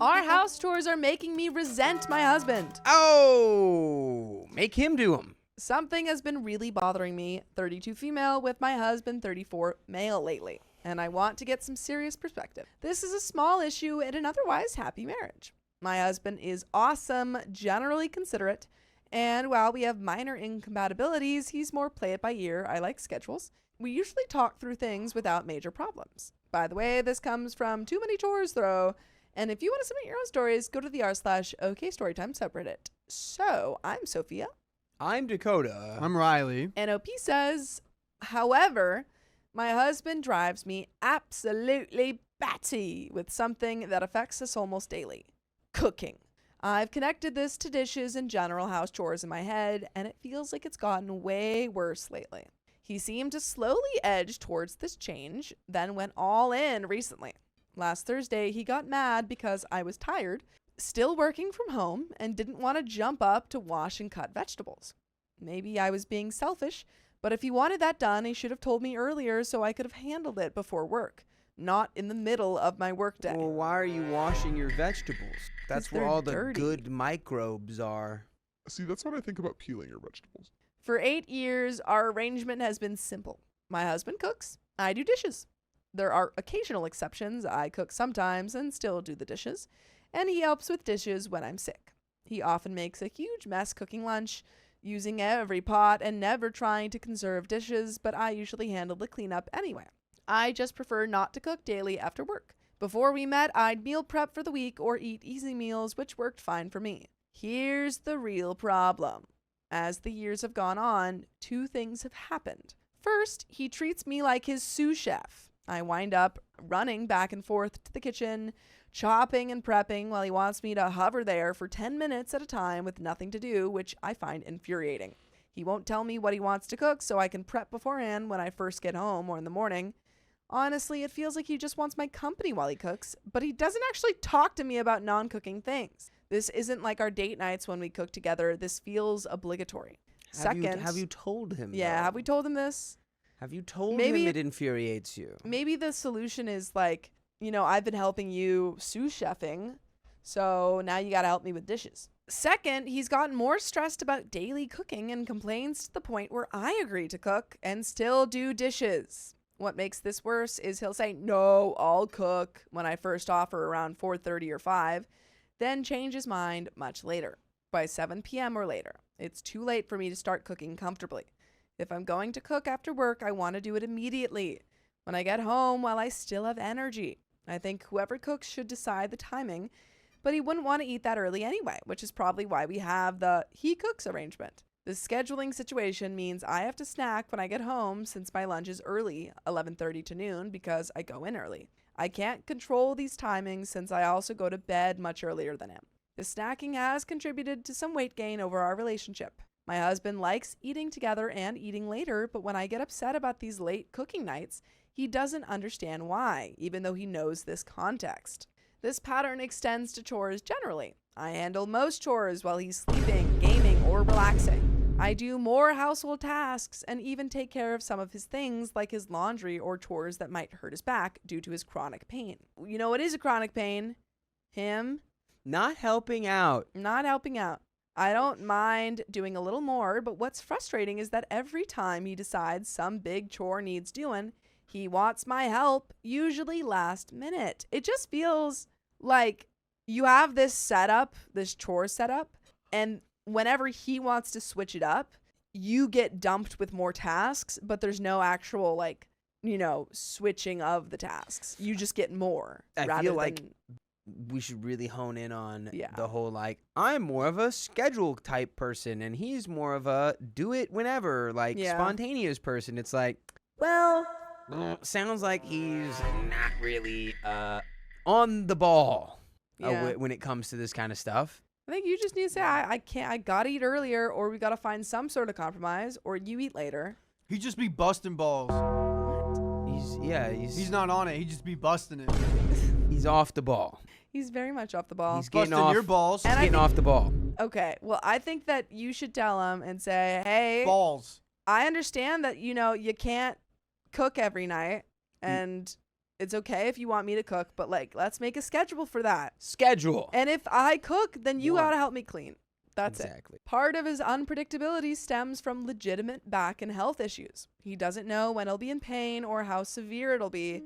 Our house chores are making me resent my husband. Oh, make him do them. Something has been really bothering me, 32 female with my husband 34 male lately, and I want to get some serious perspective. This is a small issue in an otherwise happy marriage. My husband is awesome, generally considerate, and while we have minor incompatibilities, he's more play it by ear. I like schedules. We usually talk through things without major problems. By the way, this comes from Too Many Chores Throw, and if you want to submit your own stories, go to the r/OKStorytime subreddit. So, I'm Sophia. I'm Dakota. I'm Riley. And OP says, however, my husband drives me absolutely batty with something that affects us almost daily. Cooking. I've connected this to dishes and general house chores in my head, and it feels like it's gotten way worse lately. He seemed to slowly edge towards this change, then went all in recently. Last Thursday, he got mad because I was tired, still working from home, and didn't want to jump up to wash and cut vegetables. Maybe I was being selfish, but if he wanted that done, he should have told me earlier so I could have handled it before work, not in the middle of my workday. Well, why are you washing your vegetables? That's where all the dirty. good microbes are. See, that's what I think about peeling your vegetables. For 8 years, our arrangement has been simple. My husband cooks, I do dishes. There are occasional exceptions. I cook sometimes and still do the dishes, and he helps with dishes when I'm sick. He often makes a huge mess cooking lunch, using every pot and never trying to conserve dishes, but I usually handle the cleanup anyway. I just prefer not to cook daily after work. Before we met, I'd meal prep for the week or eat easy meals, which worked fine for me. Here's the real problem. As the years have gone on, 2 things have happened. First, he treats me like his sous chef. I wind up running back and forth to the kitchen, chopping and prepping while he wants me to hover there for 10 minutes at a time with nothing to do, which I find infuriating. He won't tell me what he wants to cook so I can prep beforehand when I first get home or in the morning. Honestly, it feels like he just wants my company while he cooks, but he doesn't actually talk to me about non-cooking things. This isn't like our date nights when we cook together. This feels obligatory. Have you told him? Yeah, though? have we told him this? Have you told Maybe him it infuriates you? Maybe the solution is like, I've been helping you sous chefing, so now you got to help me with dishes. Second, he's gotten more stressed about daily cooking and complains to the point where I agree to cook and still do dishes. What makes this worse is he'll say, no, I'll cook when I first offer around 4:30 or 5, then change his mind much later, by 7 p.m. or later. It's too late for me to start cooking comfortably. If I'm going to cook after work, I want to do it immediately, when I get home while I still have energy. I think whoever cooks should decide the timing, but he wouldn't want to eat that early anyway, which is probably why we have the he cooks arrangement. The scheduling situation means I have to snack when I get home since my lunch is early, 11:30 to noon, because I go in early. I can't control these timings since I also go to bed much earlier than him. The snacking has contributed to some weight gain over our relationship. My husband likes eating together and eating later, but when I get upset about these late cooking nights, he doesn't understand why, even though he knows this context. This pattern extends to chores generally. I handle most chores while he's sleeping, gaming, or relaxing. I do more household tasks and even take care of some of his things like his laundry or chores that might hurt his back due to his chronic pain. You know what is a chronic pain? Him Not helping out. not helping out. I don't mind doing a little more, but what's frustrating is that every time he decides some big chore needs doing, he wants my help, usually last minute. It just feels like you have this setup, this chore setup, and whenever he wants to switch it up, you get dumped with more tasks, but there's no actual, switching of the tasks. You just get more. I feel like we should really hone in on Yeah. the whole, I'm more of a schedule type person, and he's more of a do it whenever, spontaneous person. It's like, well, sounds like he's not really on the ball when it comes to this kind of stuff. I think you just need to say, I gotta eat earlier, or we gotta find some sort of compromise, or you eat later. He just be busting balls. He's He's not on it. He just be busting it. He's off the ball. He's very much off the ball. He's getting Busting off. your balls. And He's getting off the ball. Okay, well, I think that you should tell him and say, hey, Balls. I understand that, you can't cook every night, and It's okay if you want me to cook, but like, let's make a schedule for that. Schedule. And if I cook, then you One. gotta help me clean. That's it. Exactly. Part of his unpredictability stems from legitimate back and health issues. He doesn't know when he'll be in pain or how severe it'll be.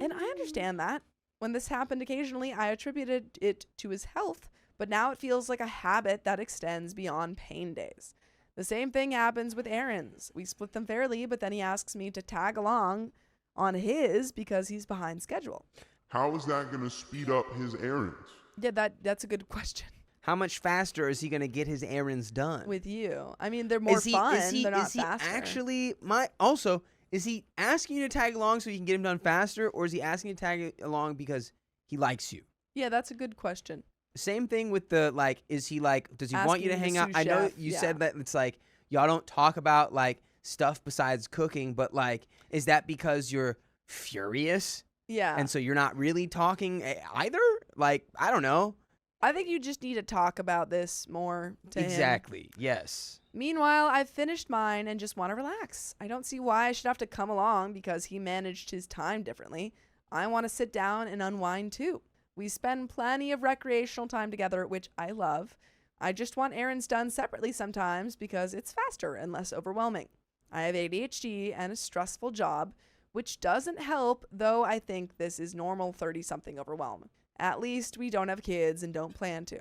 And I understand that. When this happened occasionally, I attributed it to his health, but now it feels like a habit that extends beyond pain days. The same thing happens with errands. We split them fairly, but then he asks me to tag along on his because he's behind schedule. How is that going to speed up his errands? Yeah, that's a good question. How much faster is he going to get his errands done? With you. I mean, they're more fun. They're not faster. Is he asking you to tag along so you can get him done faster, or is he asking you to tag along because he likes you? Yeah, that's a good question. Same thing with the, like, is he like, does he want you to hang out? I know you said that it's like, y'all don't talk about like stuff besides cooking, but like, is that because you're furious? Yeah. And so you're not really talking either? Like, I don't know. I think you just need to talk about this more to him. Exactly. Yes. Meanwhile, I've finished mine and just want to relax. I don't see why I should have to come along because he managed his time differently. I want to sit down and unwind too. We spend plenty of recreational time together, which I love. I just want errands done separately sometimes because it's faster and less overwhelming. I have ADHD and a stressful job, which doesn't help, though I think this is normal 30-something overwhelm. At least we don't have kids and don't plan to.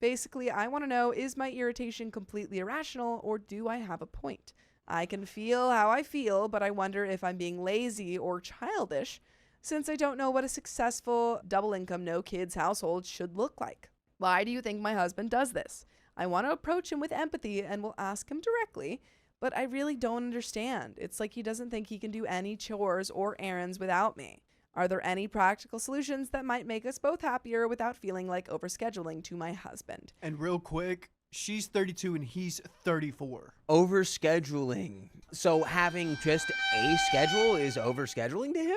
Basically, I want to know, is my irritation completely irrational or do I have a point? I can feel how I feel, but I wonder if I'm being lazy or childish since I don't know what a successful double-income, no-kids household should look like. Why do you think my husband does this? I want to approach him with empathy and will ask him directly, but I really don't understand. It's like he doesn't think he can do any chores or errands without me. Are there any practical solutions that might make us both happier without feeling like overscheduling to my husband? And real quick, she's 32 and he's 34. Overscheduling. So having just a schedule is overscheduling to him?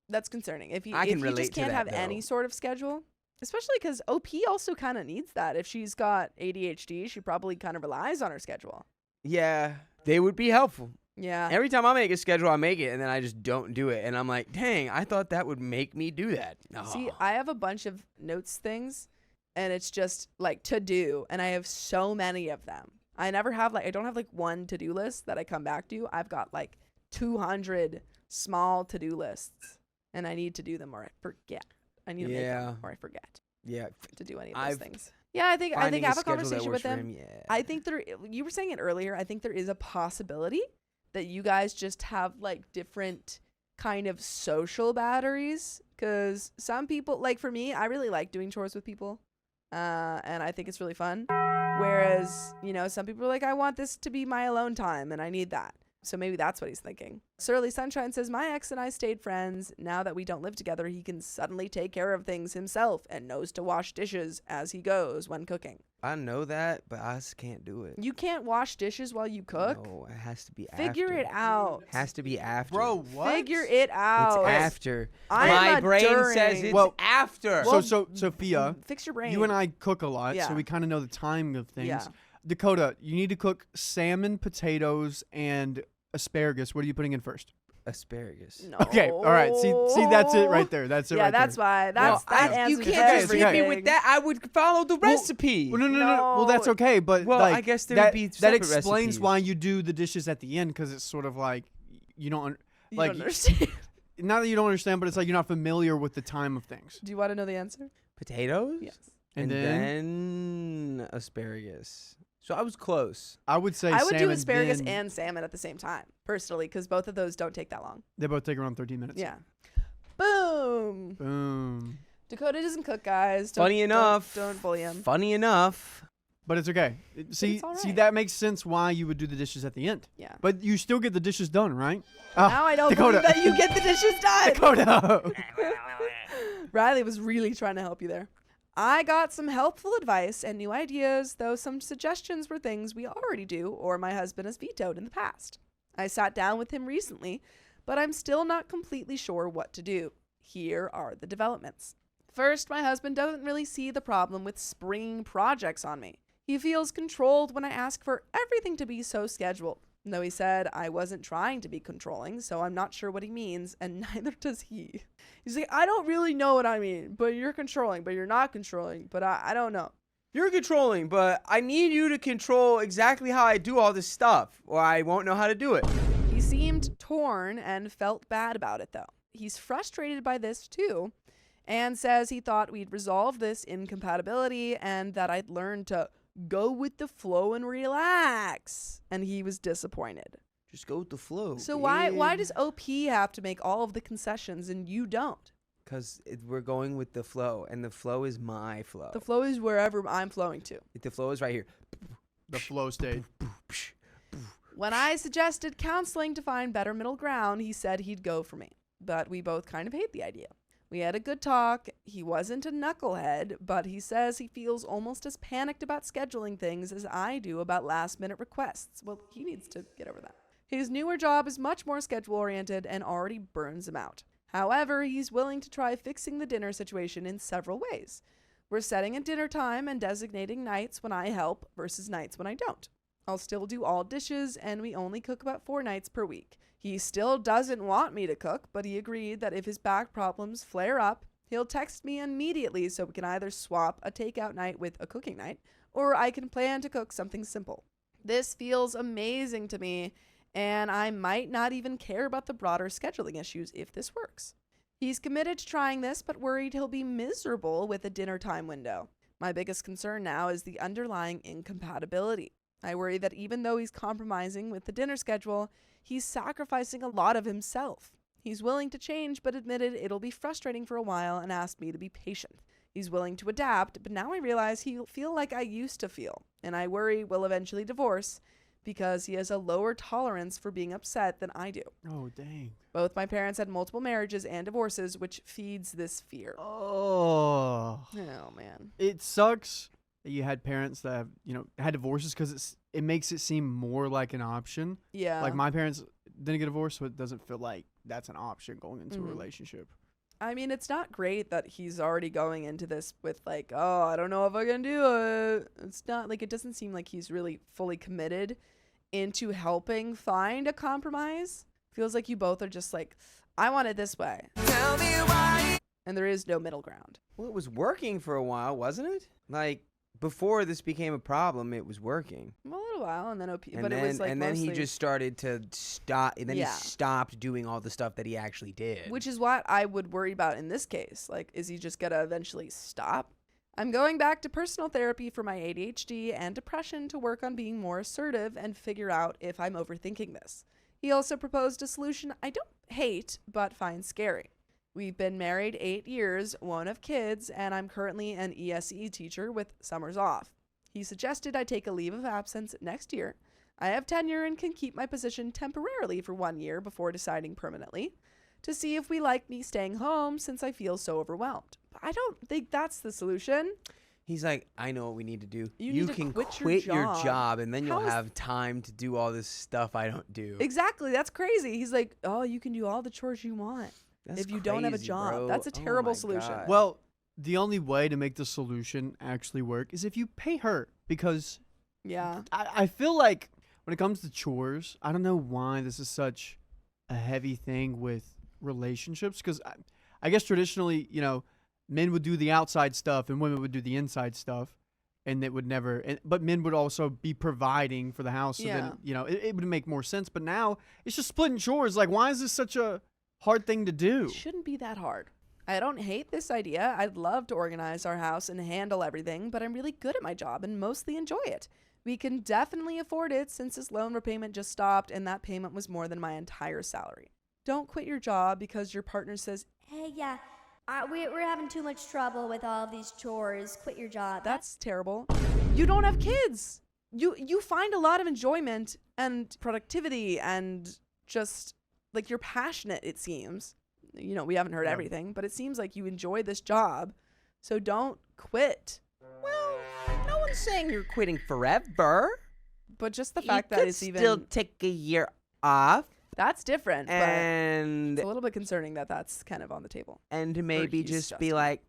That's concerning. If he I can relate just to can't that, have though. any sort of schedule, especially because OP also kind of needs that. If she's got ADHD, she probably kind of relies on her schedule. Yeah, they would be helpful. Yeah. Every time I make a schedule, I make it, and then I just don't do it. And I'm like, dang, I thought that would make me do that. See, Oh. I have a bunch of notes things, and it's just like to do, and I have so many of them. I don't have like one to-do list that I come back to. I've got like 200 small to-do lists, and I need to do them or I forget. I need to make them or I forget Yeah. to do any of those things. Yeah, I think have a conversation with them. Yeah. I think you were saying it earlier. I think there is a possibility that you guys just have like different kind of social batteries. Because some people, like for me, I really like doing chores with people. And I think it's really fun. Whereas, some people are like, I want this to be my alone time and I need that. So maybe that's what he's thinking. Surly Sunshine says, my ex and I stayed friends. Now that we don't live together, he can suddenly take care of things himself and knows to wash dishes as he goes when cooking. I know that, but I just can't do it. You can't wash dishes while you cook? No, it has to be after. Figure it out. Has to be after. Bro, what? Figure it out. It's after. I'm My a brain during. says it's Well, after. So Sophia, Fix your brain. you and I cook a lot, Yeah. so we kind of know the timing of things. Yeah. Dakota, you need to cook salmon, potatoes, and asparagus. What are you putting in first? Asparagus. No. Okay, all right. See, that's it right there. That's it Yeah, right that's there. why. That You answers can't just everything. hit me with that. I would follow the recipe. Well, no. Well, that's No. okay, but Well, like, I guess there that, would be that separate explains recipes. why you do the dishes at the end, because it's sort of like you don't You like don't understand. not that you don't understand, but it's like you're not familiar with the time of things. Do you want to know the answer? Potatoes? Yes. And then asparagus. So I was close. I would say I would do salmon, asparagus then and salmon at the same time, personally, because both of those don't take that long. they both take around 13 minutes. Yeah. Boom. Boom. Dakota doesn't cook, guys. Funny enough. Don't bully him. Funny enough. But it's okay. See, It's all see, right. that makes sense why you would do the dishes at the end. Yeah. But you still get the dishes done, right? Now I don't Dakota. believe that you get the dishes done. Dakota. Riley was really trying to help you there. I got some helpful advice and new ideas, though some suggestions were things we already do or my husband has vetoed in the past. I sat down with him recently, but I'm still not completely sure what to do. Here are the developments. First, my husband doesn't really see the problem with springing projects on me. He feels controlled when I ask for everything to be so scheduled. Though he said I wasn't trying to be controlling, so I'm not sure what he means, and neither does he. He's like, I don't really know what I mean, but you're controlling, but you're not controlling, but I don't know. You're controlling, but I need you to control exactly how I do all this stuff, or I won't know how to do it. He seemed torn and felt bad about it, though. He's frustrated by this, too, and says he thought we'd resolve this incompatibility and that I'd learn to go with the flow and relax. And he was disappointed. Just go with the flow. So why does OP have to make all of the concessions and you don't? Because we're going with the flow, and the flow is my flow. The flow is wherever I'm flowing to. The flow is right here. The flow state. When I suggested counseling to find better middle ground, he said he'd go for me. But we both kind of hate the idea. We had a good talk. He wasn't a knucklehead, but he says he feels almost as panicked about scheduling things as I do about last-minute requests. Well, he needs to get over that. His newer job is much more schedule-oriented and already burns him out. However, he's willing to try fixing the dinner situation in several ways. We're setting a dinner time and designating nights when I help versus nights when I don't. I'll still do all dishes, and we only cook about 4 nights per week. He still doesn't want me to cook, but he agreed that if his back problems flare up, he'll text me immediately so we can either swap a takeout night with a cooking night, or I can plan to cook something simple. This feels amazing to me, and I might not even care about the broader scheduling issues if this works. He's committed to trying this, but worried he'll be miserable with a dinner time window. My biggest concern now is the underlying incompatibility. I worry that even though he's compromising with the dinner schedule, he's sacrificing a lot of himself. He's willing to change, but admitted it'll be frustrating for a while and asked me to be patient. He's willing to adapt, but now I realize he'll feel like I used to feel, and I worry we'll eventually divorce because he has a lower tolerance for being upset than I do. Oh, dang. Both my parents had multiple marriages and divorces, which feeds this fear. Oh. Oh, man. It sucks that you had parents that have, had divorces because it makes it seem more like an option. Yeah. Like my parents didn't get divorced, so it doesn't feel like that's an option going into a relationship. I mean, it's not great that he's already going into this with like, oh, I don't know if I can do it. It's not like, it doesn't seem like he's really fully committed into helping find a compromise. Feels like you both are just like, I want it this way. Tell me why. And there is no middle ground. Well, it was working for a while, wasn't it? Like, before this became a problem, it was working. A little while, and then OP, And but then, it was like and then mostly, he just started to stop, and then Yeah. he stopped doing all the stuff that he actually did. which is what I would worry about in this case. Like, is he just gonna eventually stop? I'm going back to personal therapy for my ADHD and depression to work on being more assertive and figure out if I'm overthinking this. He also proposed a solution I don't hate, but find scary. We've been married 8 years, one of kids, and I'm currently an ESE teacher with summers off. He suggested I take a leave of absence next year. I have tenure and can keep my position temporarily for 1 year before deciding permanently to see if we like me staying home since I feel so overwhelmed. But I don't think that's the solution. He's like, I know what we need to do. You You need to can quit quit your your job. job, and then you'll How is- have time to do all this stuff I don't do. Exactly. That's crazy. He's like, oh, you can do all the chores you want That's if you don't have a crazy, job. bro. That's a Oh terrible my solution. God. Well, the only way to make the solution actually work is if you pay her, because Yeah. I feel like when it comes to chores, I don't know why this is such a heavy thing with relationships, because I guess traditionally, men would do the outside stuff and women would do the inside stuff, and it would never, but men would also be providing for the house, so Yeah. then, it would make more sense. But now it's just splitting chores. Like, why is this such a hard thing to do? It shouldn't be that hard. I don't hate this idea. I'd love to organize our house and handle everything, but I'm really good at my job and mostly enjoy it. We can definitely afford it since this loan repayment just stopped and that payment was more than my entire salary. Don't quit your job because your partner says, Hey, yeah, we're having too much trouble with all of these chores. Quit your job. that's terrible. You don't have kids. You find a lot of enjoyment and productivity and just like you're passionate, it seems. We haven't heard Yeah. everything, but it seems like you enjoy this job. So don't quit. Well, no one's saying you're quitting forever. But just the You fact that could it's even still take a year off, that's different. But and it's a little bit concerning that that's kind of on the table. and maybe he's just just- be like,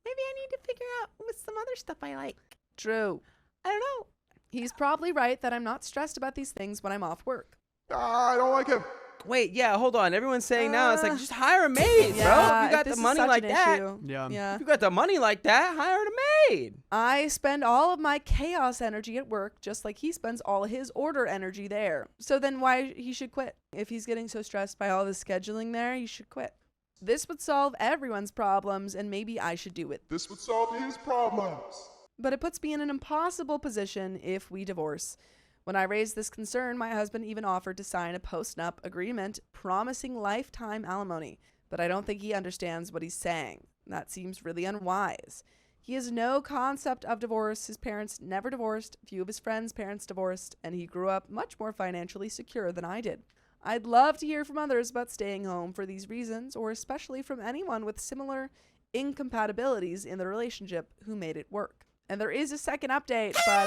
maybe I need to figure out what's some other stuff I like. True. I don't know. He's probably right that I'm not stressed about these things when I'm off work. I don't like him. Wait, yeah, hold on. Everyone's saying now it's like just hire a maid, bro. Yeah, If you got this the is money such like an that. issue. Yeah. If you got the money like that, hire a maid. I spend all of my chaos energy at work just like he spends all his order energy there. So then why he should quit? If he's getting so stressed by all the scheduling there, he should quit. This would solve everyone's problems and maybe I should do it. This would solve his problems. But it puts me in an impossible position if we divorce. When I raised this concern, my husband even offered to sign a post-nup agreement promising lifetime alimony. But I don't think he understands what he's saying. That seems really unwise. He has no concept of divorce. His parents never divorced. Few of his friends' parents divorced. And he grew up much more financially secure than I did. I'd love to hear from others about staying home for these reasons, or especially from anyone with similar incompatibilities in the relationship who made it work. And there is a second update, but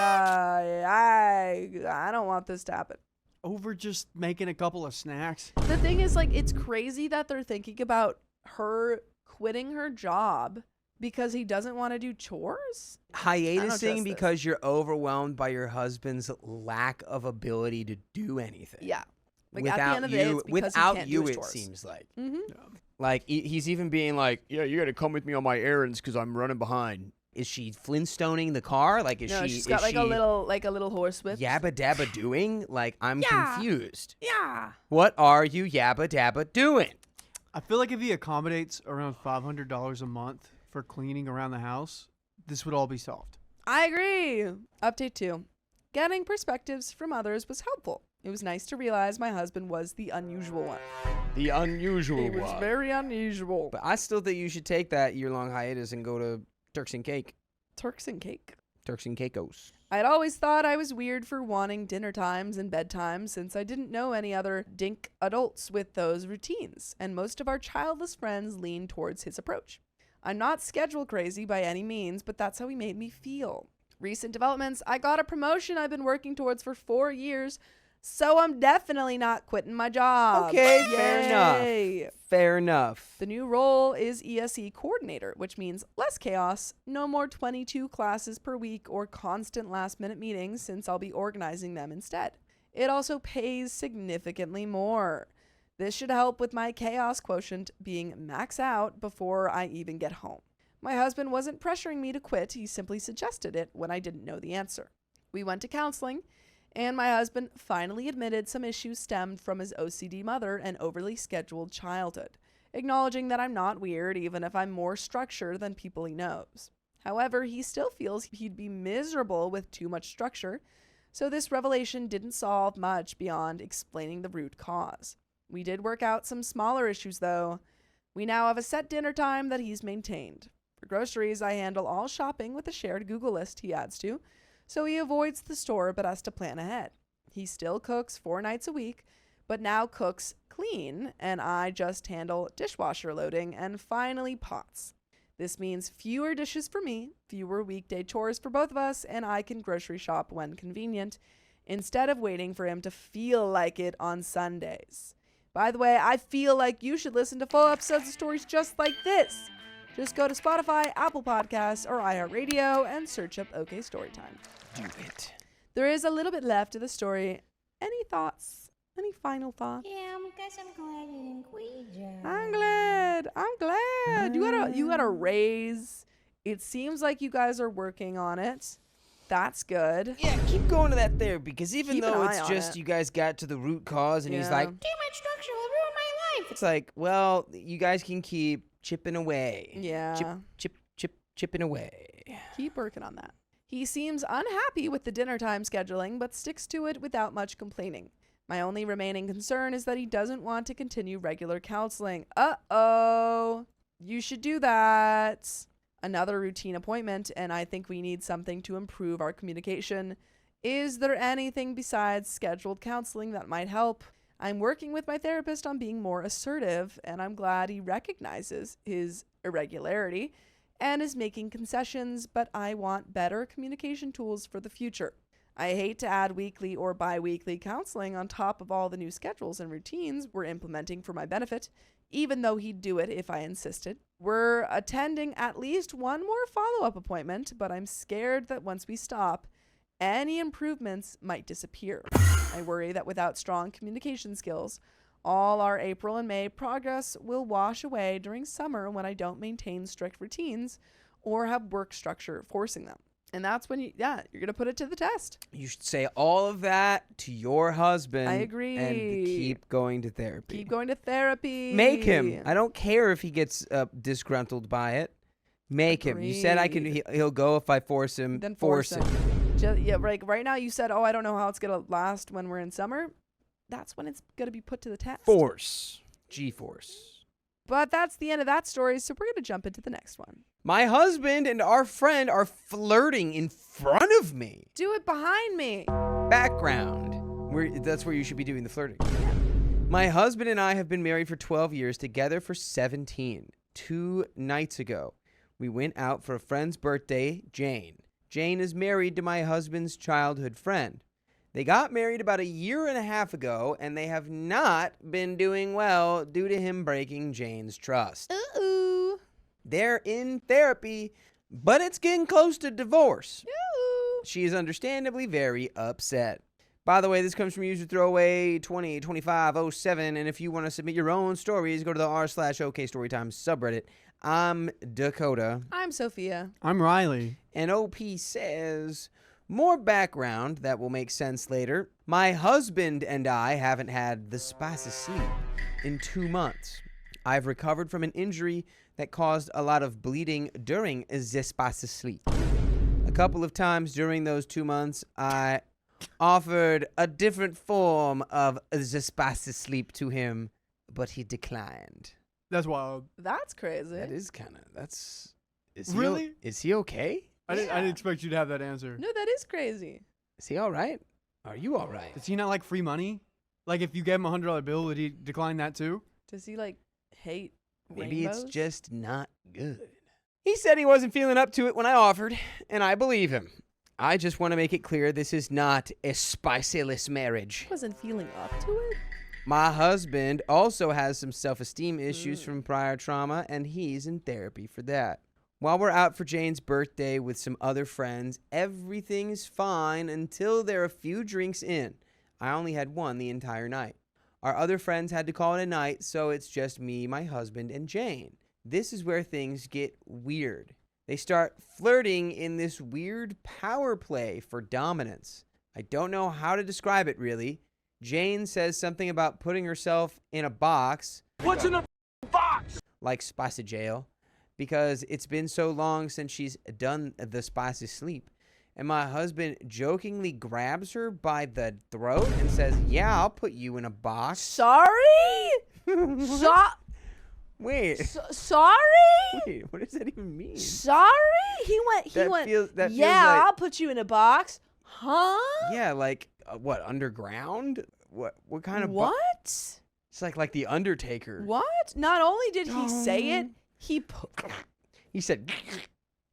I don't want this to happen. Over just making a couple of snacks. The thing is, like, it's crazy that they're thinking about her quitting her job because he doesn't want to do chores. Hiatusing because you're overwhelmed by your husband's lack of ability to do anything. Yeah. Like, Without at the end of the day, it's because he without can't you, do his it chores. seems like. Mm-hmm. Like he's even being like, "Yeah, you got to come with me on my errands because I'm running behind." Is she Flintstoning the car? Like, is she? She's got is like a little horse whip. Yabba dabba doing? Like, I'm confused. Yeah. What are you yabba dabba doing? I feel like if he accommodates around $500 a month for cleaning around the house, this would all be solved. I agree. Update 2. Getting perspectives from others was helpful. It was nice to realize my husband was the unusual one. The unusual He was very unusual. But I still think you should take that year-long hiatus and go to Turks and Cake. Turks and cake. Turks and Caicos. I'd always thought I was weird for wanting dinner times and bedtimes since I didn't know any other dink adults with those routines, and most of our childless friends leaned towards his approach. I'm not schedule crazy by any means, but that's how he made me feel. Recent developments, I got a promotion I've been working towards for 4 years, so I'm definitely not quitting my job. Okay, fair Yay. enough. Fair enough. The new role is ESE coordinator, which means less chaos, no more 22 classes per week or constant last-minute meetings since I'll be organizing them instead. It also pays significantly more. This should help with my chaos quotient being max out before I even get home. My husband wasn't pressuring me to quit, he simply suggested it when I didn't know the answer. We went to counseling, and my husband finally admitted some issues stemmed from his OCD mother and overly scheduled childhood, acknowledging that I'm not weird even if I'm more structured than people he knows. However, he still feels he'd be miserable with too much structure, so this revelation didn't solve much beyond explaining the root cause. We did work out some smaller issues though. We now have a set dinner time that he's maintained. For groceries, I handle all shopping with a shared Google list he adds to, so he avoids the store but has to plan ahead. He still cooks 4 nights a week, but now cooks clean, and I just handle dishwasher loading and finally pots. This means fewer dishes for me, fewer weekday chores for both of us, and I can grocery shop when convenient, instead of waiting for him to feel like it on Sundays. By the way, I feel like you should listen to full episodes of stories just like this. Just go to Spotify, Apple Podcasts, or iHeartRadio and search up OK Storytime. Do it. There is a little bit left of the story. Any thoughts? Any final thoughts? Yeah, guess I'm glad you didn't quit, Joe. I'm glad. You got a raise. It seems like you guys are working on it. That's good. Yeah, keep going to that therapy because even Keep an though eye it's on just it. you guys got to the root cause and he's Yeah. like, Too much structure will ruin my life. it's like, well, you guys can keep chipping away. Yeah. Chipping away. Keep working on that. He seems unhappy with the dinner time scheduling, but sticks to it without much complaining. My only remaining concern is that he doesn't want to continue regular counseling. Uh-oh. You should do that. Another routine appointment, and I think we need something to improve our communication. Is there anything besides scheduled counseling that might help? I'm working with my therapist on being more assertive, and I'm glad he recognizes his irregularity and is making concessions, but I want better communication tools for the future. I hate to add weekly or bi-weekly counseling on top of all the new schedules and routines we're implementing for my benefit, even though he'd do it if I insisted. We're attending at least one more follow-up appointment, but I'm scared that once we stop, any improvements might disappear. I worry that without strong communication skills, all our April and May progress will wash away during summer when I don't maintain strict routines or have work structure forcing them. And that's when you're going to put it to the test. You should say all of that to your husband. I agree. And keep going to therapy. Keep going to therapy. Make him. I don't care if he gets disgruntled by it. Make him. You said he'll go if I force him. Then force him. Right now you said, I don't know how it's going to last when we're in summer. That's when it's going to be put to the test. Force. G-force. But that's the end of that story, so we're going to jump into the next one. My husband and our friend are flirting in front of me. Do it behind me. Background. That's where you should be doing the flirting. My husband and I have been married for 12 years, together for 17. 2 nights ago, we went out for a friend's birthday, Jane. Jane is married to my husband's childhood friend. They got married about 1.5 years ago, and they have not been doing well due to him breaking Jane's trust. Ooh. They're in therapy, but it's getting close to divorce. Ooh. She is understandably very upset. By the way, this comes from user throwaway 202507, and if you want to submit your own stories, go to the r/OK Storytime subreddit. I'm Dakota. I'm Sophia. I'm Riley. And OP says, more background that will make sense later. My husband and I haven't had the spicy sleep in 2 months. I've recovered from an injury that caused a lot of bleeding during the spicy sleep. A couple of times during those 2 months, I offered a different form of the spicy sleep to him, but he declined. That's wild. That's crazy. That is kind of, Really? Is he okay? I didn't expect you to have that answer. No, that is crazy. Is he all right? Are you all right? Does he not like free money? Like if you gave him $100 bill, would he decline that too? Does he hate Maybe rainbows? it's just not good. He said he wasn't feeling up to it when I offered, and I believe him. I just want to make it clear this is not a spicyless marriage. Wasn't feeling up to it? My husband also has some self-esteem issues from prior trauma, and he's in therapy for that. While we're out for Jane's birthday with some other friends, everything's fine until they're a few drinks in. I only had one the entire night. Our other friends had to call it a night, so it's just me, my husband, and Jane. This is where things get weird. They start flirting in this weird power play for dominance. I don't know how to describe it, really. Jane says something about putting herself in a box. What's in a box? Like spicy jail. Because it's been so long since she's done the spicy sleep. And my husband jokingly grabs her by the throat and says, yeah, I'll put you in a box. Sorry? Wait. Sorry? Wait, what does that even mean? Sorry? He went, That feels like, I'll put you in a box. Huh? yeah, like, what, underground? What kind of What? It's like the Undertaker. What? Not only did he say it, he said,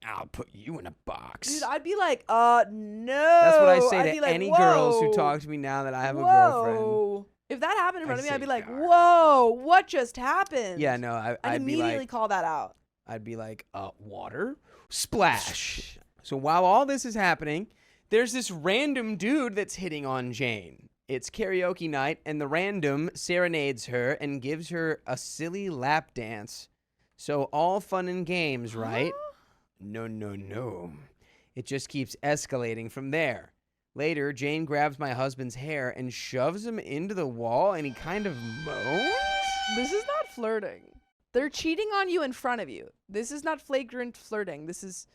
I'll put you in a box. Dude, I'd be like, no. That's what I say I'd to be like, any whoa. girls who talk to me now that I have a girlfriend. Whoa. If that happened in front of me, say, I'd be like, "God." whoa, what just happened? Yeah, no, I'd I'd be immediately like, call that out. water? Splash. So while all this is happening, there's this random dude that's hitting on Jane. It's karaoke night, and the random serenades her and gives her a silly lap dance. So all fun and games, right? No. It just keeps escalating from there. Later, Jane grabs my husband's hair and shoves him into the wall, and he kind of moans. This is not flirting. They're cheating on you in front of you. This is not flagrant flirting. This is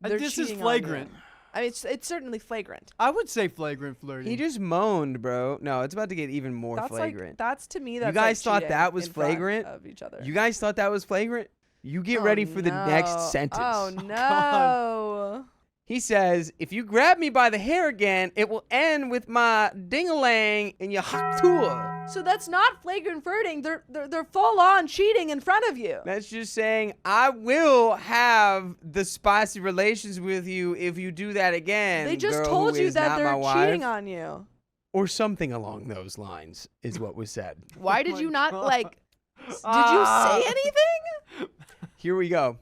flagrant. I mean, it's certainly flagrant. I would say flagrant flirting. He just moaned, bro. No, it's about to get even more That's flagrant. that's to me. That's You guys thought cheating that was in front flagrant? of each other. You guys thought that was flagrant? You get ready for the next sentence. Oh no! He says, if you grab me by the hair again, it will end with my ding-a-lang in your hot tour. So that's not flagrant flirting. They're full on cheating in front of you. That's just saying, I will have the spicy relations with you if you do that again. They just girl told who you is that not they're my cheating wife. on you. Or something along those lines is what was said. Why Oh did my you not God. did you say anything? Here we go.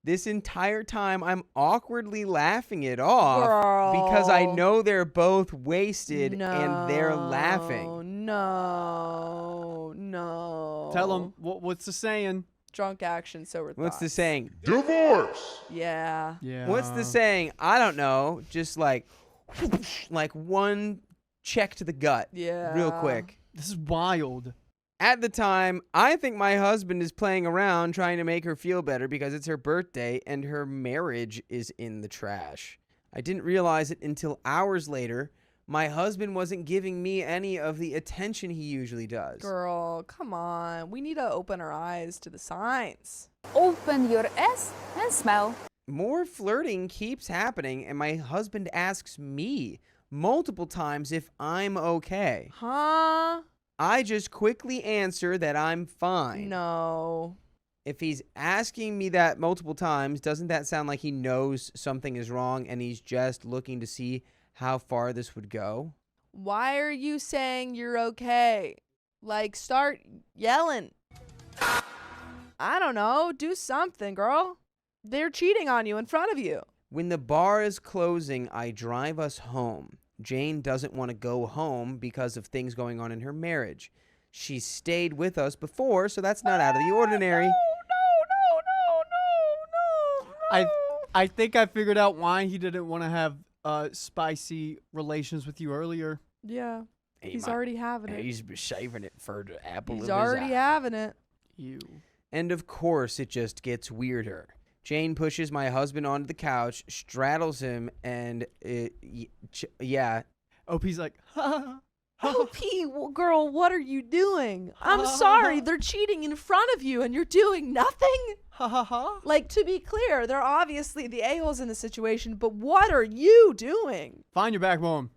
This entire time, I'm awkwardly laughing it off because I Girl. know they're both wasted and they're laughing. No. Tell them what's the saying? Drunk action, sober What's the thoughts. saying? Divorce. Yeah. Yeah. What's the saying? I don't know. Just like one check to the gut Yeah. real quick. This is wild. At the time, I think my husband is playing around trying to make her feel better because it's her birthday and her marriage is in the trash. I didn't realize it until hours later. My husband wasn't giving me any of the attention he usually does. Girl, come on. We need to open our eyes to the signs. Open your ass and smell. More flirting keeps happening, and my husband asks me multiple times if I'm okay. Huh? I just quickly answer that I'm fine. No. If he's asking me that multiple times, doesn't that sound like he knows something is wrong and he's just looking to see how far this would go? Why are you saying you're okay? Like, start yelling. I don't know. Do something, girl. They're cheating on you in front of you. When the bar is closing, I drive us home. Jane doesn't want to go home because of things going on in her marriage. She stayed with us before, so that's not out of the ordinary. No. I think I figured out why he didn't want to have spicy relations with you earlier. Yeah. He's already having it. He's saving it for the apple He's of his already eye. having it. You. And of course, it just gets weirder. Jane pushes my husband onto the couch, straddles him, and yeah. OP's like, ha. Girl, what are you doing? I'm sorry. They're cheating in front of you and you're doing nothing? Ha ha ha. Like, to be clear, they're obviously the a-holes in the situation, but what are you doing? Find your backbone.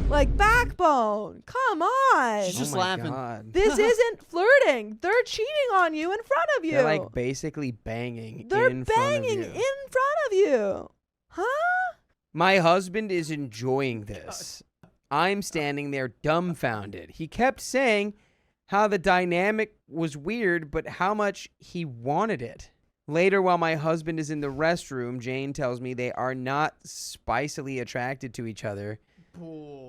Like, backbone. Come on. She's just Oh my laughing. God. This isn't flirting. They're cheating on you in front of you. They're like basically banging They're in banging front of in you. front of you. Huh? My husband is enjoying this. I'm standing there dumbfounded. He kept saying how the dynamic was weird, but how much he wanted it. Later, while my husband is in the restroom, Jane tells me they are not spicily attracted to each other,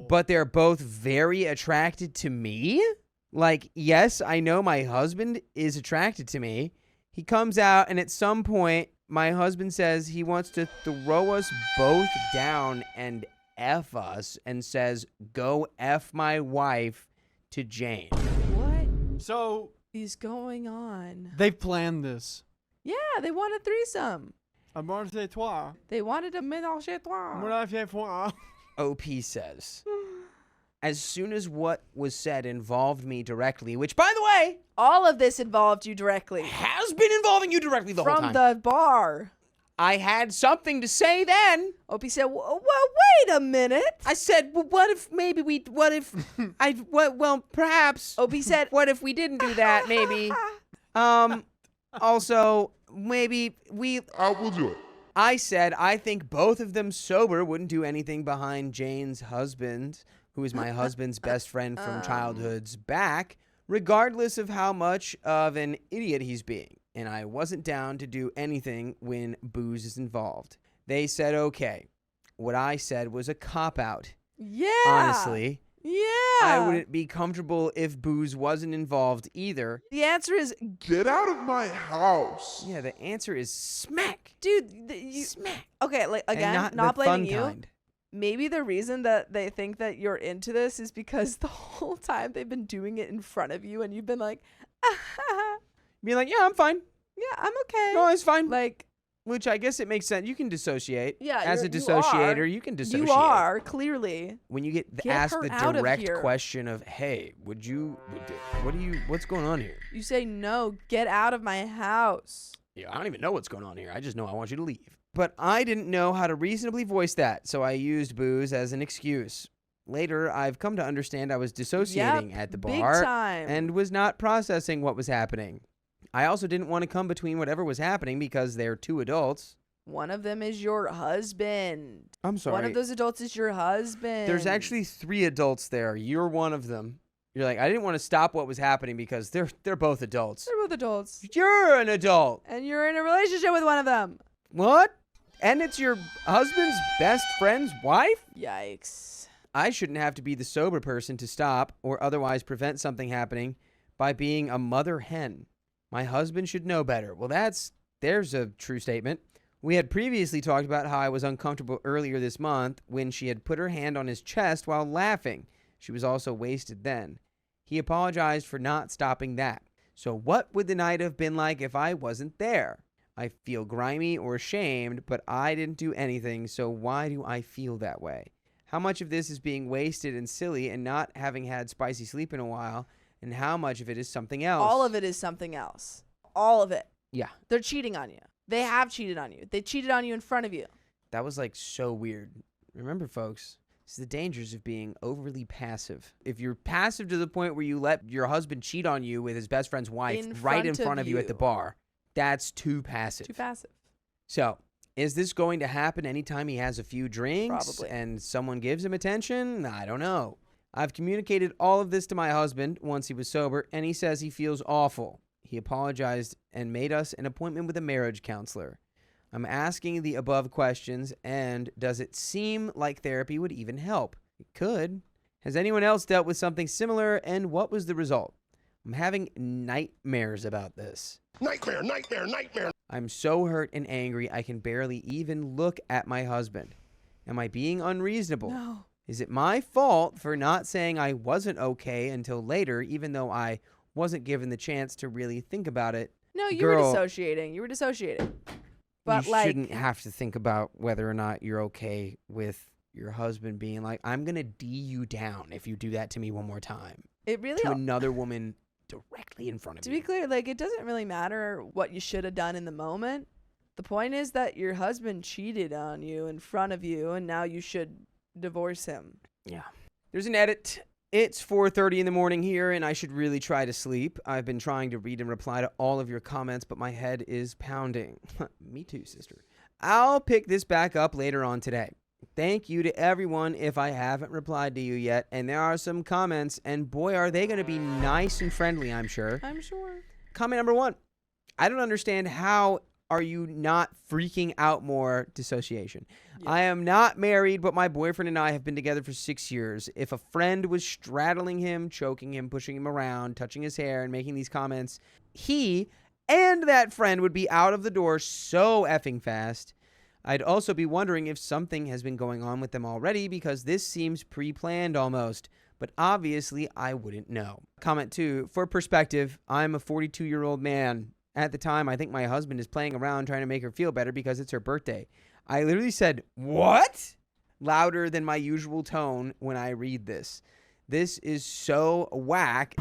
but they're both very attracted to me? Like, yes, I know my husband is attracted to me. He comes out, and at some point, my husband says he wants to throw us both down and F us and says, go F my wife to Jane. What So is going on? they've planned this. Yeah, they want a threesome. A mort chez toi. They wanted a ménage à trois. Mort chez toi. OP says, as soon as what was said involved me directly, which, by the way, All of this involved you directly. has been involving you directly the whole From time. the bar. I had something to say then. Opie said, well, wait a minute. I said, well, what if perhaps. Opie said, What if we didn't do that, maybe? Also, maybe I will do it. I said, I think both of them sober wouldn't do anything behind Jane's husband, who is my husband's best friend from childhood's back, regardless of how much of an idiot he's being. And I wasn't down to do anything when booze is involved. They said, okay. What I said was a cop-out. yeah. Honestly, Yeah. I wouldn't be comfortable if booze wasn't involved either. The answer is, Get out of my house. Yeah, the answer is smack. dude, Smack. okay, like, And again, not not the blaming fun you. kind. Maybe the reason that they think that you're into this is because the whole time they've been doing it in front of you and you've been like, Be like, yeah, I'm fine. yeah, I'm okay. No, it's fine. Like, Which I guess it makes sense. You can dissociate. yeah, As a you dissociator, are. you can dissociate. You are, clearly. When you get Get asked her the out of direct here. question of, hey, what's going on here? You say, no, get out of my house. Yeah, I don't even know what's going on here. I just know I want you to leave. But I didn't know how to reasonably voice that, so I used booze as an excuse. Later, I've come to understand I was dissociating at the Big bar time. and was not processing what was happening. I also didn't want to come between whatever was happening because they're two adults. One of them is your husband. I'm sorry. One of those adults is your husband. There's actually 3 adults there. You're one of them. You're like, I didn't want to stop what was happening because they're both adults. They're both adults. You're an adult. And you're in a relationship with one of them. What? And it's your husband's best friend's wife? Yikes. I shouldn't have to be the sober person to stop or otherwise prevent something happening by being a mother hen. My husband should know better. Well, there's a true statement. We had previously talked about how I was uncomfortable earlier this month when she had put her hand on his chest while laughing. She was also wasted then. He apologized for not stopping that. So what would the night have been like if I wasn't there? I feel grimy or ashamed, but I didn't do anything, so why do I feel that way? How much of this is being wasted and silly and not having had spicy sleep in a while, and how much of it is something else? All of it is something else. All of it. Yeah. They're cheating on you. They have cheated on you. They cheated on you in front of you. That was like so weird. Remember, folks, it's the dangers of being overly passive. If you're passive to the point where you let your husband cheat on you with his best friend's wife right in front of you at the bar, that's too passive. Too passive. So, is this going to happen anytime he has a few drinks Probably. and someone gives him attention? I don't know. I've communicated all of this to my husband once he was sober, and he says he feels awful. He apologized and made us an appointment with a marriage counselor. I'm asking the above questions, and does it seem like therapy would even help? It could. Has anyone else dealt with something similar, and what was the result? I'm having nightmares about this. Nightmare, nightmare, nightmare. I'm so hurt and angry I can barely even look at my husband. Am I being unreasonable? No. Is it my fault for not saying I wasn't okay until later, even though I wasn't given the chance to really think about it? No, you were dissociating. You were dissociating. But you shouldn't have to think about whether or not you're okay with your husband being like, I'm going to D you down if you do that to me one more time. It really to another woman directly in front of To you. be clear, like, it doesn't really matter what you should have done in the moment. The point is that your husband cheated on you in front of you, and now you should divorce him. Yeah. There's an edit. It's 4:30 in the morning here, and I should really try to sleep. I've been trying to read and reply to all of your comments, but my head is pounding. Me too, sister. I'll pick this back up later on today. Thank you to everyone if I haven't replied to you yet. And there are some comments, and boy, are they going to be nice and friendly, I'm sure. I'm sure. Comment number 1. I don't understand how are you not freaking out more dissociation. Yeah. I am not married, but my boyfriend and I have been together for 6 years. If a friend was straddling him, choking him, pushing him around, touching his hair, and making these comments, he and that friend would be out of the door so effing fast. I'd also be wondering if something has been going on with them already because this seems pre-planned almost, but obviously I wouldn't know. Comment 2, for perspective, I'm a 42-year-old man. At the time, I think my husband is playing around trying to make her feel better because it's her birthday. I literally said, "What?" louder than my usual tone when I read this. This is so whack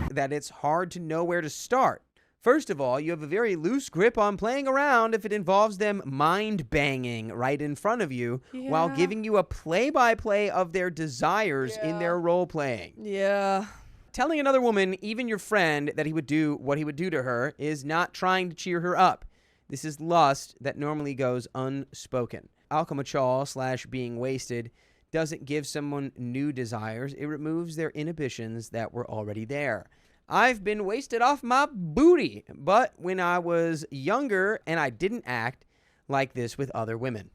that it's hard to know where to start. First of all, you have a very loose grip on playing around if it involves them mind-banging right in front of you while giving you a play-by-play of their desires in their role-playing. Yeah. Telling another woman, even your friend, that he would do what he would do to her is not trying to cheer her up. This is lust that normally goes unspoken. Alchemachol / being wasted doesn't give someone new desires. It removes their inhibitions that were already there. I've been wasted off my booty, but when I was younger and I didn't act like this with other women.